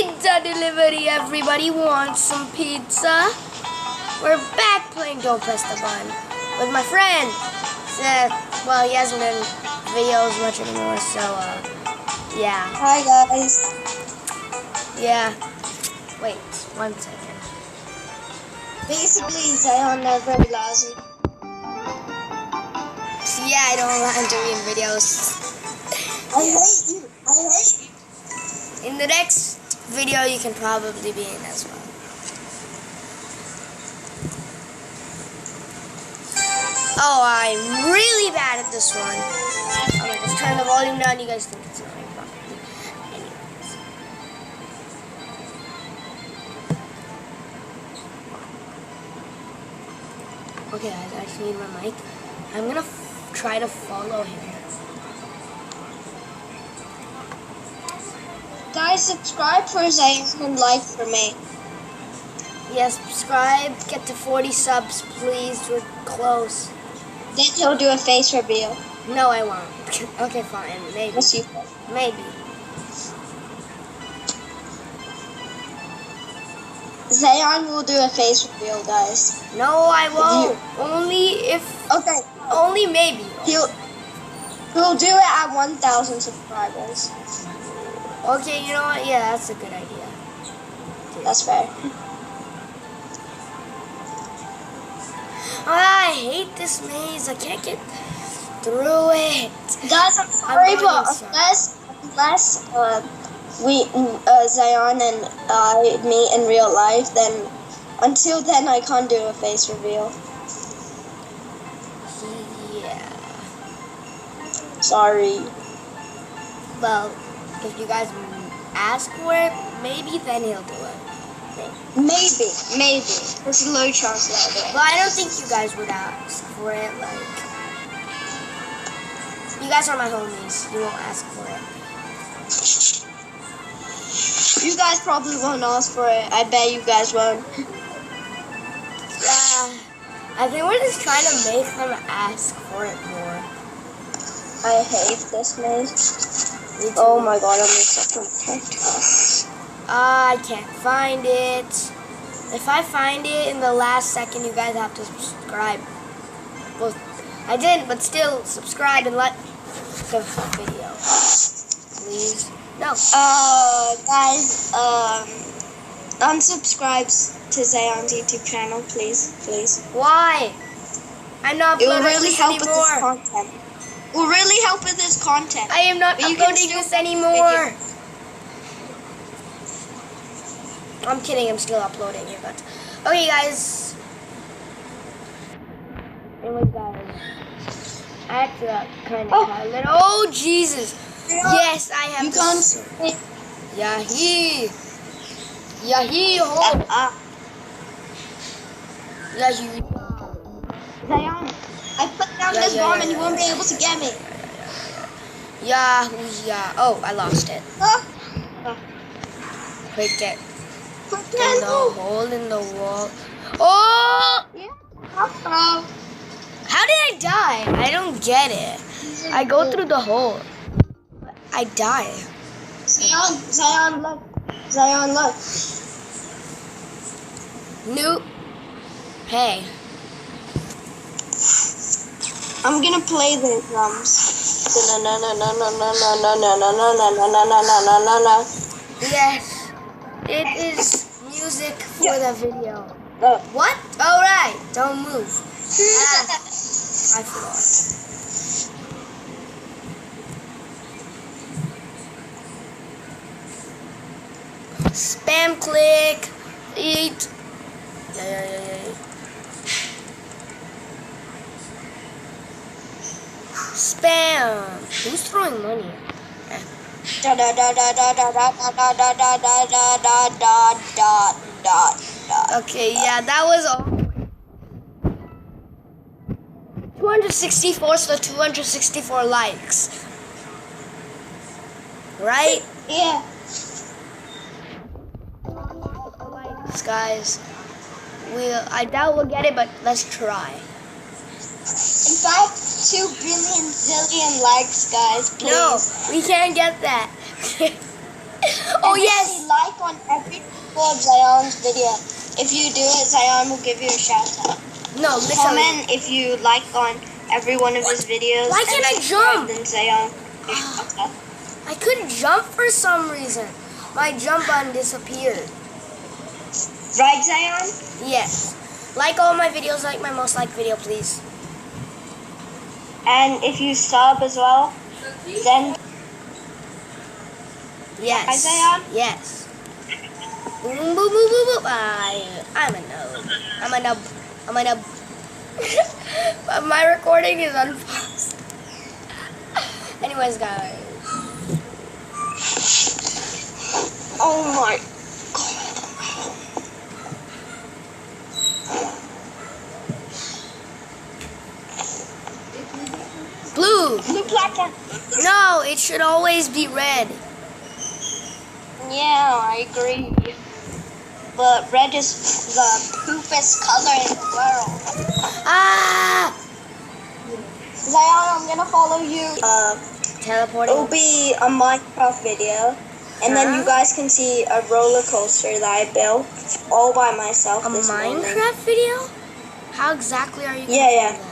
Pizza delivery, everybody wants some pizza. We're back playing Don't Press the Button with my friend. Well, he hasn't done videos much anymore, so, yeah. Hi, guys. Yeah. Wait, 1 second. Basically, Zion never allows me. Yeah, I don't want to be in videos. I hate you. I hate you. In the next video, you can probably be in as well. Oh, I'm really bad at this one. I'm gonna just turn the volume down. You guys think it's annoying, probably. Anyways. Okay, guys, I just need my mic. I'm gonna try to follow him. Guys, subscribe for Zion and like for me. Yeah, subscribe. Get to 40 subs, please. We're close. Then he'll do a face reveal. No, I won't. Okay, fine. Maybe. Yes, you will. Maybe. Zion will do a face reveal, guys. No, I won't. Only if. Okay. Only maybe. He'll do it at 1,000 subscribers. Okay, you know what? Yeah, that's a good idea. That's fair. I hate this maze. I can't get through it. Guys, I'm sorry, I'm but sorry. unless Zion and I meet in real life, then until then I can't do a face reveal. Yeah. Sorry. Well, if you guys ask for it, maybe then he'll do it. Maybe. There's a low chance that I'll do it. But I don't think you guys would ask for it. Like, you guys are my homies. You won't ask for it. You guys probably won't ask for it. I bet you guys won't. Yeah. I think we're just trying to make them ask for it more. I hate this maze. Me too. Oh my god, I'm such a protect. I can't find it. If I find it in the last second, you guys have to subscribe. Well, I didn't, but still subscribe and like the video. Please. No. Guys, unsubscribe to Zion's YouTube channel, please. Why? I'm not It will uploading really this help with this anymore. content. Will really help with this content. I am not But you can uploading still this make anymore. videos. I'm kidding, I'm still uploading it, but okay, guys. Anyways, guys, I have to kind of call it. Oh, Jesus! Yes, I have. You to can't. Yahi! Yahi! Oh! Yahi! Zion, I put down this bomb and you won't be able to get me. Yeah. Oh, I lost it. Quick, get in the hole in the wall. Oh! How did I die? I don't get it. I go through the hole. I die. Zion, look. Zion, look. Nope. Hey. I'm gonna play the drums. Yes. It is music for the video. Oh. What? All right. Don't move. I forgot. Spam click. Eat. Yeah. Spam. Who's throwing money? Okay, yeah, that was all. 264, so 264 likes. Right? Yeah. Likes, guys. I doubt we'll get it, but let's try. In fact, 2 billion zillion likes, guys, please. No, we can't get that. Oh And yes. basically like on every single of Zion's video. If you do it, Zion will give you a shout out. No, literally. Comment if you like on every one of his videos. Why and can't I subscribe, jump? Then Zion will give you a shout out. I couldn't jump for some reason. My jump button disappeared. Right, Zion? Yes. Like all my videos, like my most liked video, please. And if you sub as well, then Yes. Hi, Zion. Yes. Boom, boom, boom, boom, boom. I'm a noob. I'm a noob. I'm a noob. But my recording is unpaused. Anyways, guys. oh my. Blue. Blue platform. No, it should always be red. Yeah, I agree. But red is the poopest color in the world. Ah! Zion, I'm gonna follow you. Teleporting. It'll be a Minecraft video, and then you guys can see a roller coaster that I built all by myself A this morning. Minecraft video? How exactly are you gonna Yeah. do that?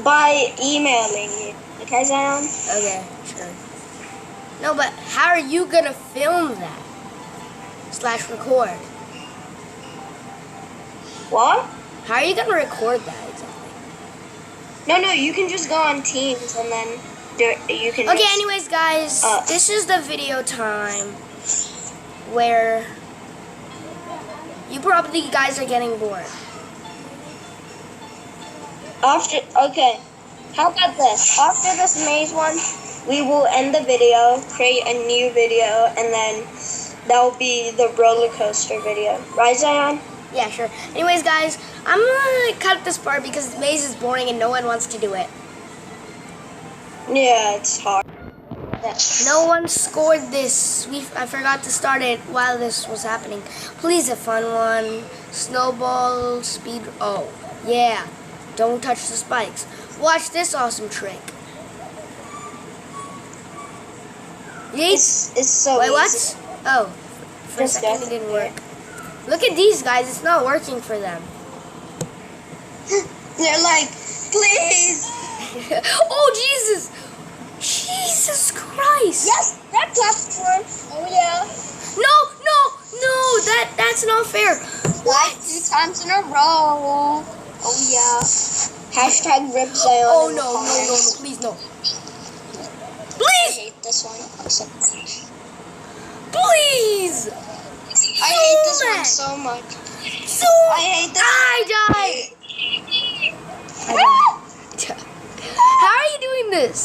By emailing you. Okay, Zion? Okay, sure. No, but how are you gonna film that? / record. What? How are you gonna record that exactly? No, you can just go on Teams and then you can. Okay, just- anyways, guys, this is the video time where you probably guys are getting bored. Okay, how about this? After this maze one, we will end the video, create a new video, and then that will be the roller coaster video. Right, Zion? Yeah, sure. Anyways, guys, I'm gonna cut this part because the maze is boring and no one wants to do it. Yeah, it's hard. No one scored this. I forgot to start it while this was happening. Please, a fun one. Snowball speed. Oh, yeah. Don't touch the spikes. Watch this awesome trick. Yeet. It's so Wait, easy. what? Oh, for a Just second go. it didn't work. Look at these guys. It's not working for them. They're like, please. Oh, Jesus. Jesus Christ. Yes, that platform. Oh yeah. No, that's not fair. Like 2 times in a row. Oh yeah. Hashtag rip Zion. Oh, in the no, comments. please, no. I Please, hate this one. please. I hate this So one much. so much. So I hate this. I died. How are you doing this?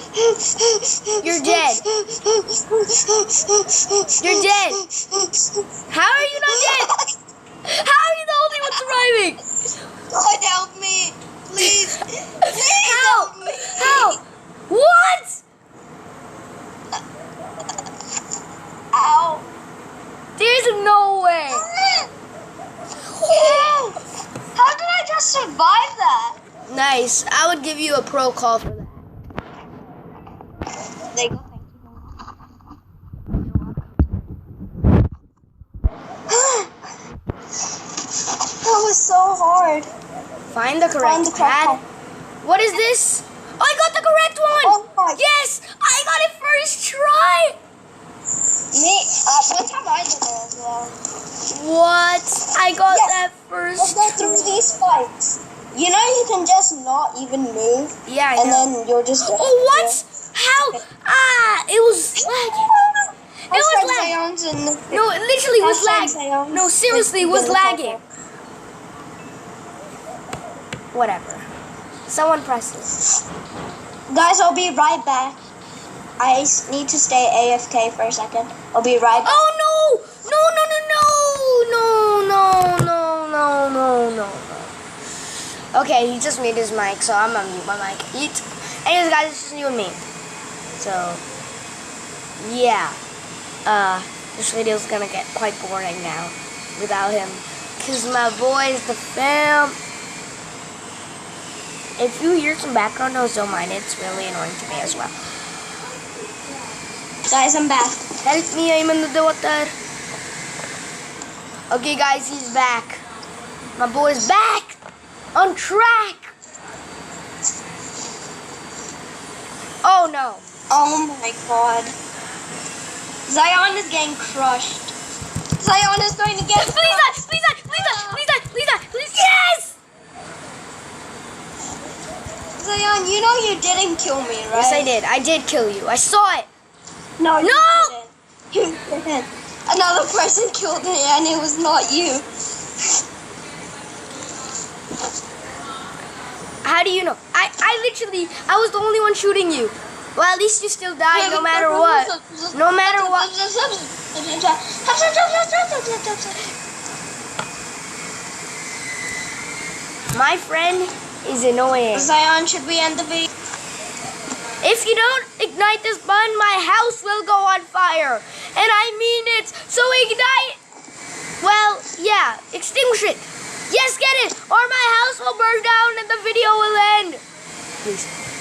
You're dead. You're dead. How are you not dead? How are you the only one surviving? God help me, please. Please How? help me. How? What? Ow. There's no way. How did I just survive that? Nice. I would give you a pro call for that. There you go. That was so hard. Find the correct the correct pad. What is this? Oh, I got the correct one. Oh my. Yes, I got it first try. What have I done as well? What? I got Yes. that Let's first go through try. these spikes. You know you can just not even move, Yeah, I and know. then you'll just. Oh, what? How? Ah, it was lagging. It was lagging. No, it literally was lagging. No, seriously, it was lagging. Whatever. Someone press it. Guys, I'll be right back. I need to stay AFK for a second. I'll be right back. Oh no! No! Okay, he just muted his mic, so I'm gonna mute my mic. Anyways, guys, it's just you and me. So, yeah. This video's gonna get quite boring now without him. Cause my boys, the fam. If you hear some background noise, don't mind it. It's really annoying to me as well. Guys, I'm back. Help me, I'm in the water. Okay, guys, he's back. My boy's back on track. Oh no. Oh my god. Zion is getting crushed. Zion is going to get Please die, please die, please die, please die, please die, please. Yes! Zion, you know you didn't kill me, right? Yes, I did. I did kill you. I saw it. No, you No! didn't. You didn't. Another person killed me and it was not you. How do you know? I was the only one shooting you. Well, at least you still died no matter what. No matter what. My friend is annoying. Zion, should we end the video? If you don't ignite this button, my house will go on fire. And I mean it. So ignite. Well, yeah, extinguish it. Yes, get it. Or my house will burn down and the video will end. Please.